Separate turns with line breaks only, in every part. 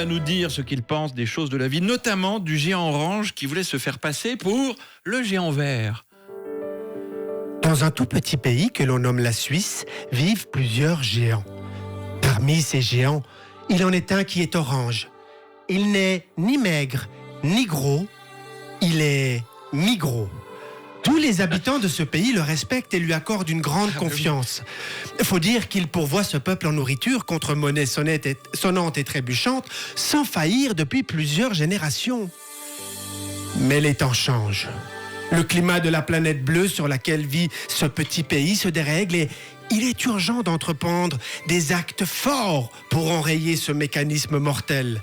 va nous dire ce qu'il pense des choses de la vie, notamment du géant orange qui voulait se faire passer pour le géant vert.
Dans un tout petit pays que l'on nomme la Suisse, vivent plusieurs géants. Parmi ces géants, il en est un qui est orange. Il n'est ni maigre, ni gros, il est mi-gros. Tous les habitants de ce pays le respectent et lui accordent une grande confiance. Il faut dire qu'il pourvoit ce peuple en nourriture contre monnaie sonnante et trébuchante, sans faillir depuis plusieurs générations. Mais les temps changent. Le climat de la planète bleue sur laquelle vit ce petit pays se dérègle et il est urgent d'entreprendre des actes forts pour enrayer ce mécanisme mortel.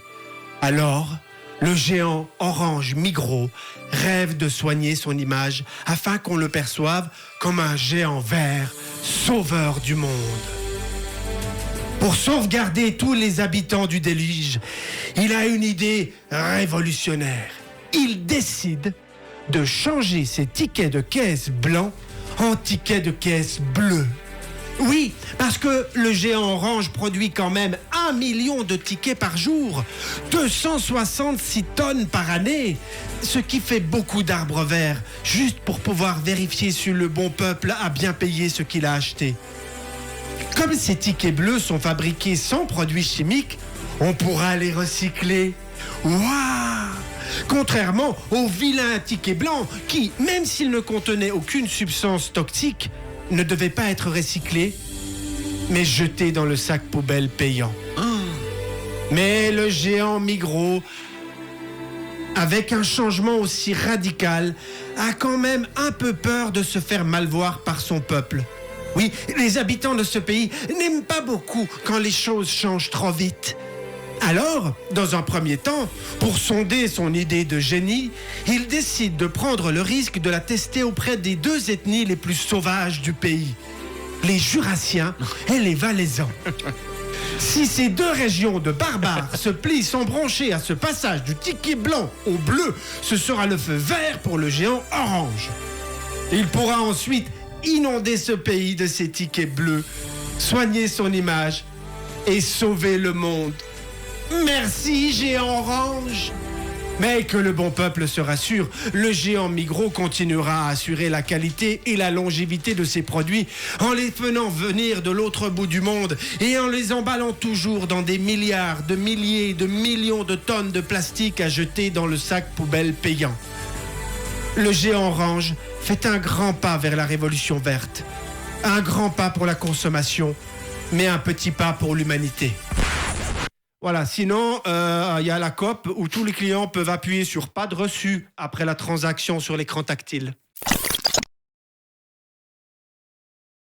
Alors, le géant orange mi-gros rêve de soigner son image afin qu'on le perçoive comme un géant vert, sauveur du monde. Pour sauvegarder tous les habitants du déluge, il a une idée révolutionnaire. Il décide de changer ses tickets de caisse blancs en tickets de caisse bleus. Oui, parce que le géant orange produit quand même 1 million de tickets par jour, 266 tonnes par année, ce qui fait beaucoup d'arbres verts, juste pour pouvoir vérifier si le bon peuple a bien payé ce qu'il a acheté. Comme ces tickets bleus sont fabriqués sans produits chimiques, on pourra les recycler. Waouh! Contrairement aux vilains tickets blancs qui, même s'ils ne contenaient aucune substance toxique, ne devaient pas être recyclés, mais jetés dans le sac poubelle payant. Mais le géant mi-gros, avec un changement aussi radical, a quand même un peu peur de se faire mal voir par son peuple. Oui, les habitants de ce pays n'aiment pas beaucoup quand les choses changent trop vite. Alors, dans un premier temps, pour sonder son idée de génie, il décide de prendre le risque de la tester auprès des deux ethnies les plus sauvages du pays, les Jurassiens et les Valaisans. Si ces deux régions de barbares se plient sans broncher à ce passage du ticket blanc au bleu, ce sera le feu vert pour le géant orange. Il pourra ensuite inonder ce pays de ses tickets bleus, soigner son image et sauver le monde. Merci, géant orange! Mais que le bon peuple se rassure, le géant mi-gros continuera à assurer la qualité et la longévité de ses produits en les faisant venir de l'autre bout du monde et en les emballant toujours dans des milliards, de milliers, de millions de tonnes de plastique à jeter dans le sac poubelle payant. Le géant orange fait un grand pas vers la révolution verte. Un grand pas pour la consommation, mais un petit pas pour l'humanité. Voilà, sinon, il y a la COP où tous les clients peuvent appuyer sur pas de reçu après la transaction sur l'écran tactile.